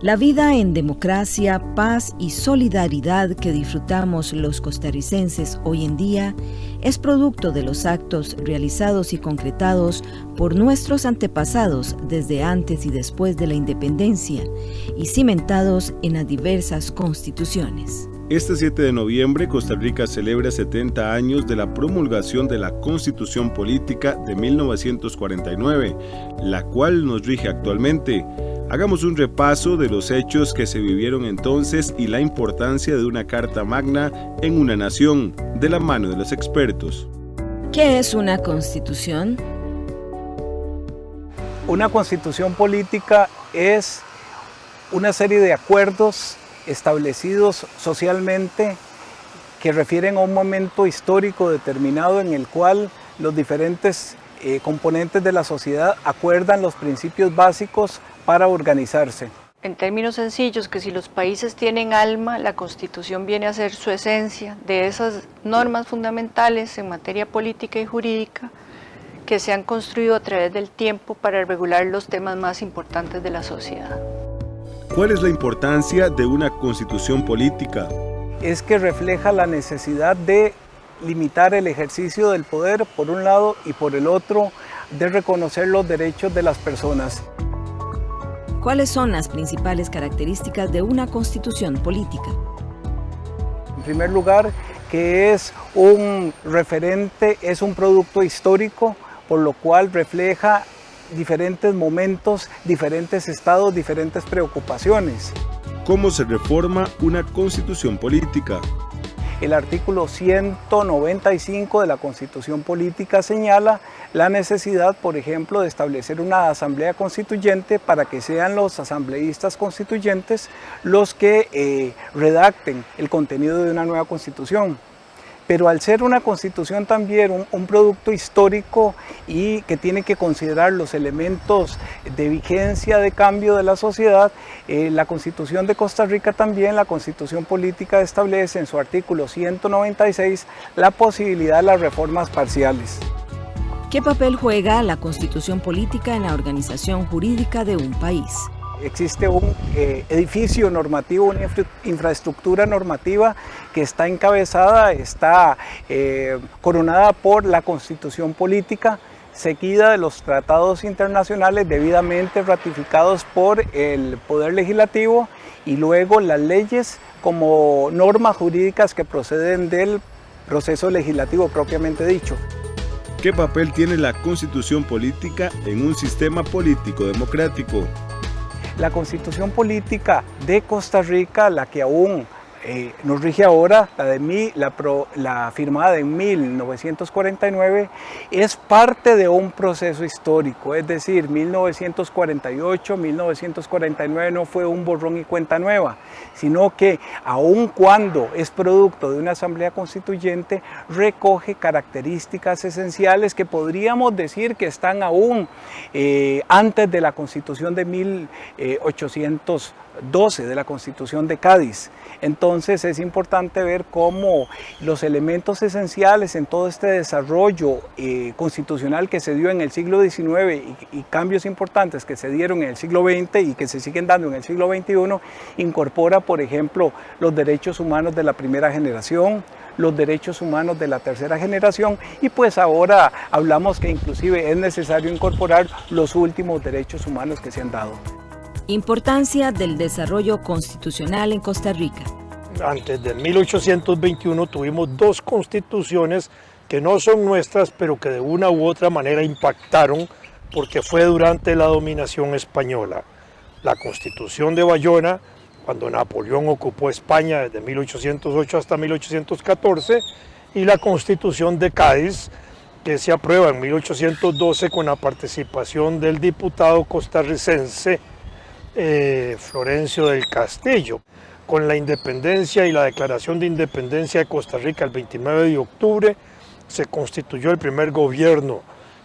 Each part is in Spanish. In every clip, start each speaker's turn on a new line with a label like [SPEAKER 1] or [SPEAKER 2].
[SPEAKER 1] La vida en democracia, paz y solidaridad que disfrutamos los costarricenses hoy en día es producto de los actos realizados y concretados por nuestros antepasados desde antes y después de la independencia y cimentados en las diversas constituciones.
[SPEAKER 2] Este 7 de noviembre, Costa Rica celebra 70 años de la promulgación de la Constitución Política de 1949, la cual nos rige actualmente. Hagamos un repaso de los hechos que se vivieron entonces y la importancia de una Carta Magna en una nación, de la mano de los expertos.
[SPEAKER 1] ¿Qué es una constitución?
[SPEAKER 3] Una constitución política es una serie de acuerdos establecidos socialmente que refieren a un momento histórico determinado en el cual los diferentes componentes de la sociedad acuerdan los principios básicos para organizarse.
[SPEAKER 4] En términos sencillos, que si los países tienen alma, la Constitución viene a ser su esencia de esas normas fundamentales en materia política y jurídica que se han construido a través del tiempo para regular los temas más importantes de la sociedad.
[SPEAKER 2] ¿Cuál es la importancia de una constitución política?
[SPEAKER 3] Es que refleja la necesidad de limitar el ejercicio del poder por un lado y por el otro de reconocer los derechos de las personas.
[SPEAKER 1] ¿Cuáles son las principales características de una constitución política?
[SPEAKER 3] En primer lugar, que es un referente, es un producto histórico, por lo cual refleja diferentes momentos, diferentes estados, diferentes preocupaciones.
[SPEAKER 2] ¿Cómo se reforma una constitución política?
[SPEAKER 3] El artículo 195 de la Constitución Política señala la necesidad, por ejemplo, de establecer una asamblea constituyente para que sean los asambleístas constituyentes los que redacten el contenido de una nueva constitución. Pero al ser una constitución también un producto histórico y que tiene que considerar los elementos de vigencia de cambio de la sociedad, la Constitución de Costa Rica también, la Constitución Política establece en su artículo 196 la posibilidad de las reformas parciales.
[SPEAKER 1] ¿Qué papel juega la Constitución Política en la organización jurídica de un país?
[SPEAKER 3] Existe un edificio normativo, una infraestructura normativa que está encabezada, está coronada por la Constitución Política, seguida de los tratados internacionales debidamente ratificados por el Poder Legislativo y luego las leyes como normas jurídicas que proceden del proceso legislativo propiamente dicho.
[SPEAKER 2] ¿Qué papel tiene la Constitución Política en un sistema político democrático?
[SPEAKER 3] La Constitución Política de Costa Rica, la que aún nos rige ahora, la firmada en 1949, es parte de un proceso histórico, es decir, 1948, 1949 no fue un borrón y cuenta nueva, sino que aun cuando es producto de una asamblea constituyente, recoge características esenciales que podríamos decir que están aún antes de la Constitución de 1812, de la Constitución de Cádiz. Entonces es importante ver cómo los elementos esenciales en todo este desarrollo constitucional que se dio en el siglo XIX y cambios importantes que se dieron en el siglo XX y que se siguen dando en el siglo XXI, incorpora, por ejemplo, los derechos humanos de la primera generación, los derechos humanos de la tercera generación y pues ahora hablamos que inclusive es necesario incorporar los últimos derechos humanos que se han dado.
[SPEAKER 1] Importancia del desarrollo constitucional en Costa Rica.
[SPEAKER 5] Antes de 1821 tuvimos dos constituciones que no son nuestras, pero que de una u otra manera impactaron porque fue durante la dominación española. La Constitución de Bayona, cuando Napoleón ocupó España desde 1808 hasta 1814, y la Constitución de Cádiz, que se aprueba en 1812 con la participación del diputado costarricense Florencio del Castillo. Con la independencia y la declaración de independencia de Costa Rica el 29 de octubre, se constituyó el primer gobierno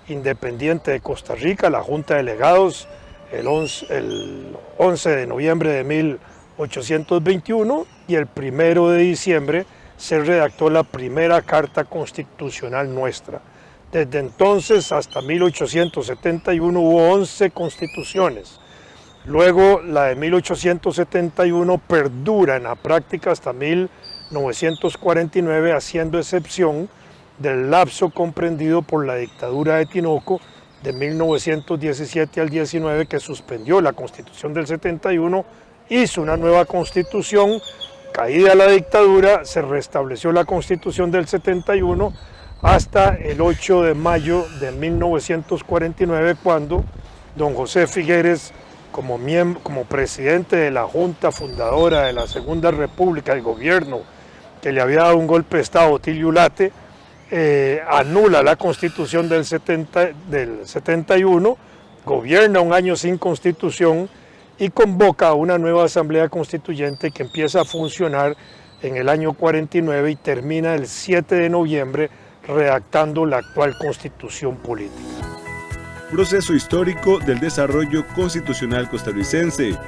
[SPEAKER 5] independiente de Costa Rica, la Junta de Delegados, el 11 de noviembre de 1821 y el 1 de diciembre se redactó la primera Carta Constitucional nuestra. Desde entonces hasta 1871 hubo 11 constituciones. Luego la de 1871 perdura en la práctica hasta 1949, haciendo excepción del lapso comprendido por la dictadura de Tinoco de 1917 al 19, que suspendió la Constitución del 71, hizo una nueva Constitución. Caída la dictadura, se restableció la Constitución del 71 hasta el 8 de mayo de 1949, cuando don José Figueres, como presidente de la Junta Fundadora de la Segunda República, el gobierno que le había dado un golpe de Estado, Otilio Ulate, anula la Constitución del 71, gobierna un año sin Constitución y convoca a una nueva Asamblea Constituyente que empieza a funcionar en el año 49 y termina el 7 de noviembre redactando la actual Constitución Política.
[SPEAKER 2] Proceso histórico del desarrollo constitucional costarricense.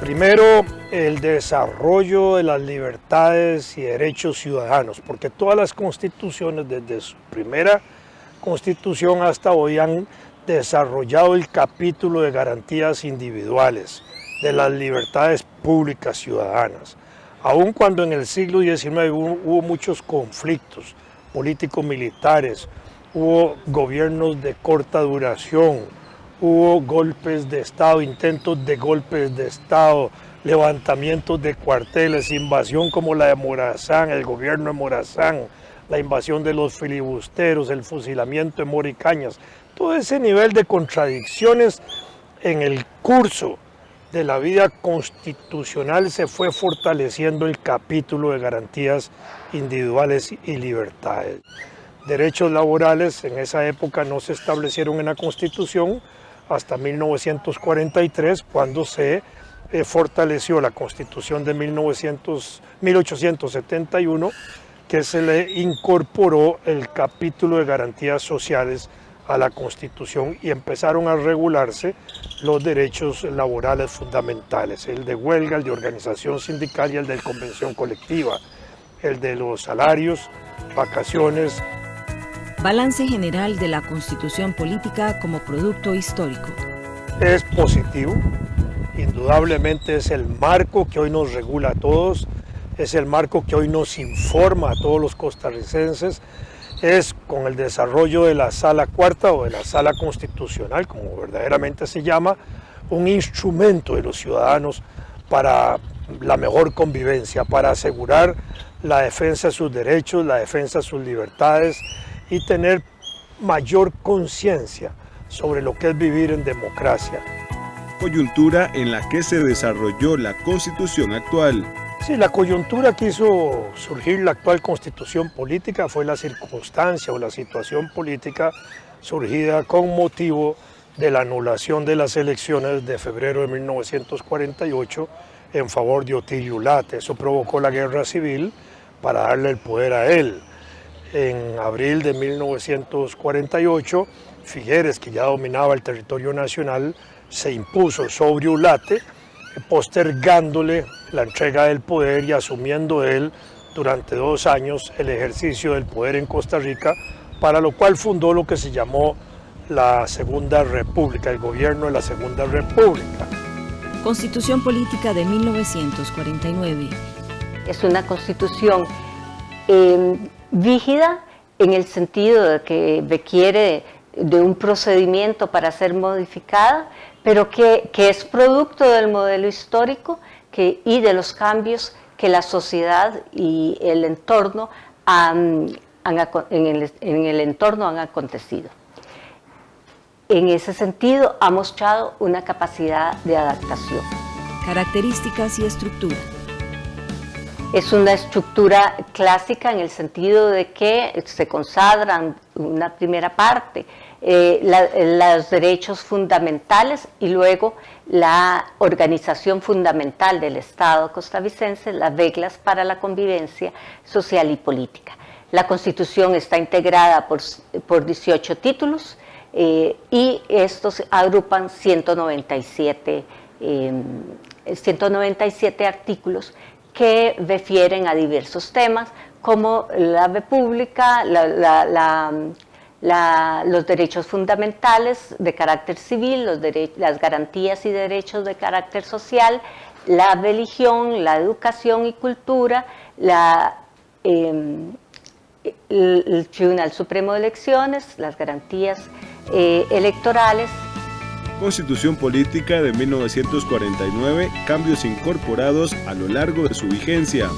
[SPEAKER 5] Primero, el desarrollo de las libertades y derechos ciudadanos, porque todas las constituciones, desde su primera constitución hasta hoy, han desarrollado el capítulo de garantías individuales, de las libertades públicas ciudadanas. Aun cuando en el siglo XIX hubo muchos conflictos político-militares, hubo gobiernos de corta duración, hubo golpes de Estado, intentos de golpes de Estado, levantamientos de cuarteles, invasión como la de Morazán, el gobierno de Morazán, la invasión de los filibusteros, el fusilamiento de Mora y Cañas. Todo ese nivel de contradicciones en el curso de la vida constitucional se fue fortaleciendo el capítulo de garantías individuales y libertades. Derechos laborales en esa época no se establecieron en la Constitución hasta 1943, cuando se fortaleció la Constitución de 1871, que se le incorporó el capítulo de garantías sociales a la Constitución y empezaron a regularse los derechos laborales fundamentales, el de huelga, el de organización sindical y el de convención colectiva, el de los salarios, vacaciones.
[SPEAKER 1] Balance general de la Constitución Política como producto histórico.
[SPEAKER 5] Es positivo, indudablemente es el marco que hoy nos regula a todos, es el marco que hoy nos informa a todos los costarricenses, es con el desarrollo de la Sala Cuarta o de la Sala Constitucional, como verdaderamente se llama, un instrumento de los ciudadanos para la mejor convivencia, para asegurar la defensa de sus derechos, la defensa de sus libertades y tener mayor conciencia sobre lo que es vivir en democracia.
[SPEAKER 2] Coyuntura en la que se desarrolló la Constitución actual.
[SPEAKER 5] Sí, la coyuntura que hizo surgir la actual Constitución Política fue la circunstancia o la situación política surgida con motivo de la anulación de las elecciones de febrero de 1948 en favor de Otilio Ulate. Eso provocó la guerra civil para darle el poder a él. En abril de 1948, Figueres, que ya dominaba el territorio nacional, se impuso sobre Ulate, postergándole la entrega del poder y asumiendo él durante 2 años el ejercicio del poder en Costa Rica, para lo cual fundó lo que se llamó la Segunda República, el gobierno de la Segunda República.
[SPEAKER 1] Constitución Política de 1949.
[SPEAKER 6] Es una constitución rígida en el sentido de que requiere de un procedimiento para ser modificada, pero que es producto del modelo histórico y de los cambios que la sociedad y el entorno en el entorno han acontecido. En ese sentido, ha mostrado una capacidad de adaptación.
[SPEAKER 1] Características y estructura.
[SPEAKER 6] Es una estructura clásica en el sentido de que se consagran una primera parte, los derechos fundamentales y luego la organización fundamental del Estado costarricense, las reglas para la convivencia social y política. La Constitución está integrada por 18 títulos y estos agrupan 197 artículos que refieren a diversos temas como la república, los derechos fundamentales de carácter civil, las garantías y derechos de carácter social, la religión, la educación y cultura, el Tribunal Supremo de Elecciones, las garantías electorales.
[SPEAKER 2] Constitución Política de 1949, cambios incorporados a lo largo de su vigencia.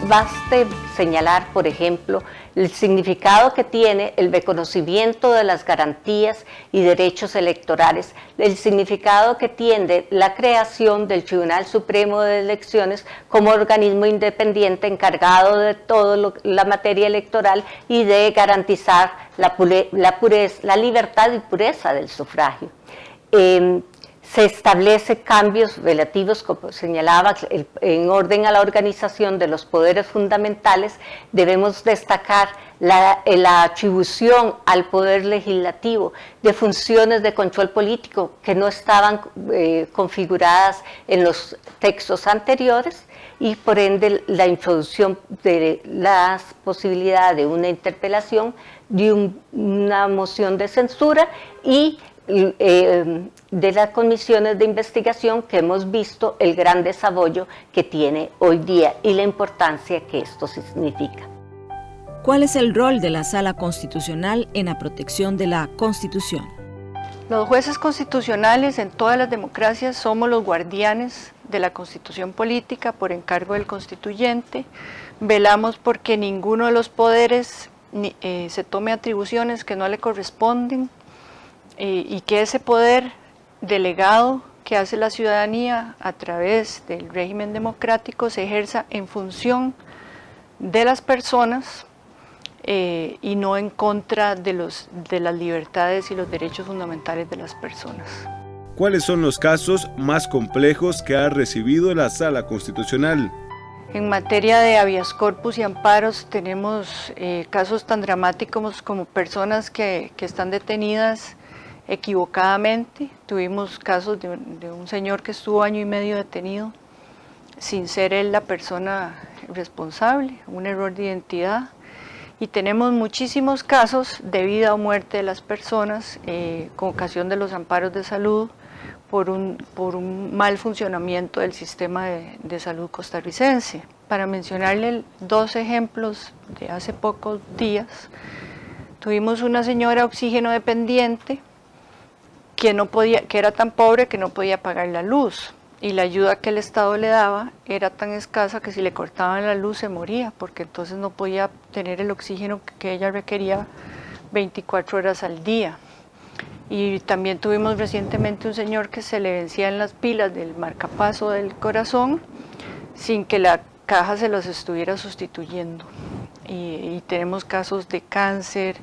[SPEAKER 6] Baste señalar, por ejemplo, el significado que tiene el reconocimiento de las garantías y derechos electorales, el significado que tiene la creación del Tribunal Supremo de Elecciones como organismo independiente encargado de toda la materia electoral y de garantizar la libertad y pureza del sufragio. Se establece cambios relativos, como señalaba, en orden a la organización de los poderes fundamentales. Debemos destacar la atribución al poder legislativo de funciones de control político que no estaban configuradas en los textos anteriores, y por ende la introducción de la posibilidad de una interpelación, de una moción de censura y de las comisiones de investigación, que hemos visto el gran desarrollo que tiene hoy día y la importancia que esto significa.
[SPEAKER 1] ¿Cuál es el rol de la Sala Constitucional en la protección de la Constitución?
[SPEAKER 4] Los jueces constitucionales en todas las democracias somos los guardianes de la Constitución política por encargo del constituyente. Velamos porque ninguno de los poderes se tome atribuciones que no le corresponden, y que ese poder delegado que hace la ciudadanía a través del régimen democrático se ejerza en función de las personas y no en contra de las libertades y los derechos fundamentales de las personas.
[SPEAKER 2] ¿Cuáles son los casos más complejos que ha recibido la Sala Constitucional?
[SPEAKER 4] En materia de habeas corpus y amparos tenemos casos tan dramáticos como personas que están detenidas equivocadamente. Tuvimos casos de un señor que estuvo 1 año y medio detenido sin ser él la persona responsable, un error de identidad. Y tenemos muchísimos casos de vida o muerte de las personas con ocasión de los amparos de salud por un mal funcionamiento del sistema de salud costarricense. Para mencionarle 2 ejemplos de hace pocos días, tuvimos una señora oxígeno dependiente que era tan pobre que no podía pagar la luz, y la ayuda que el Estado le daba era tan escasa que si le cortaban la luz se moría, porque entonces no podía tener el oxígeno que ella requería 24 horas al día. Y también tuvimos recientemente un señor que se le vencían las pilas del marcapaso del corazón sin que la caja se los estuviera sustituyendo. Y tenemos casos de cáncer,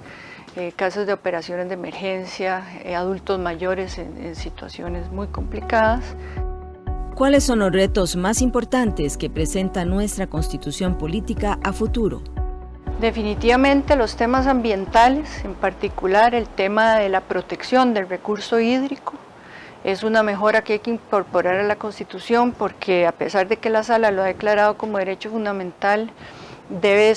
[SPEAKER 4] casos de operaciones de emergencia, adultos mayores en situaciones muy complicadas.
[SPEAKER 1] ¿Cuáles son los retos más importantes que presenta nuestra Constitución política a futuro?
[SPEAKER 4] Definitivamente los temas ambientales, en particular el tema de la protección del recurso hídrico, es una mejora que hay que incorporar a la Constitución, porque a pesar de que la Sala lo ha declarado como derecho fundamental, debe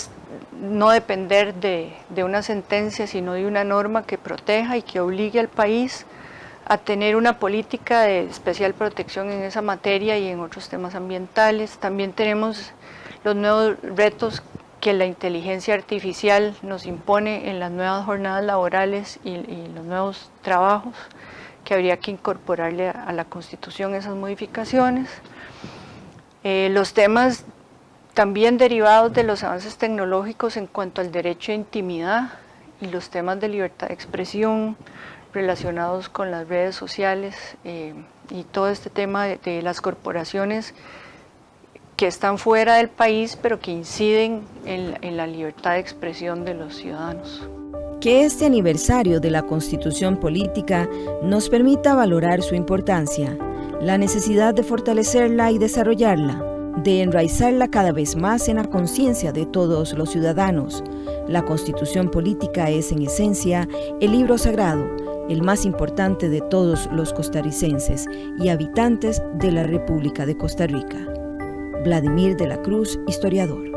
[SPEAKER 4] no depender de una sentencia, sino de una norma que proteja y que obligue al país a tener una política de especial protección en esa materia y en otros temas ambientales. También tenemos los nuevos retos que la inteligencia artificial nos impone en las nuevas jornadas laborales y los nuevos trabajos, que habría que incorporarle a la Constitución esas modificaciones. Los temas también derivados de los avances tecnológicos en cuanto al derecho a intimidad y los temas de libertad de expresión relacionados con las redes sociales y todo este tema de las corporaciones que están fuera del país pero que inciden en la libertad de expresión de los ciudadanos.
[SPEAKER 1] Que este aniversario de la Constitución política nos permita valorar su importancia, la necesidad de fortalecerla y desarrollarla, de enraizarla cada vez más en la conciencia de todos los ciudadanos. La Constitución política es en esencia el libro sagrado, el más importante de todos los costarricenses y habitantes de la República de Costa Rica. Vladimir de la Cruz, historiador.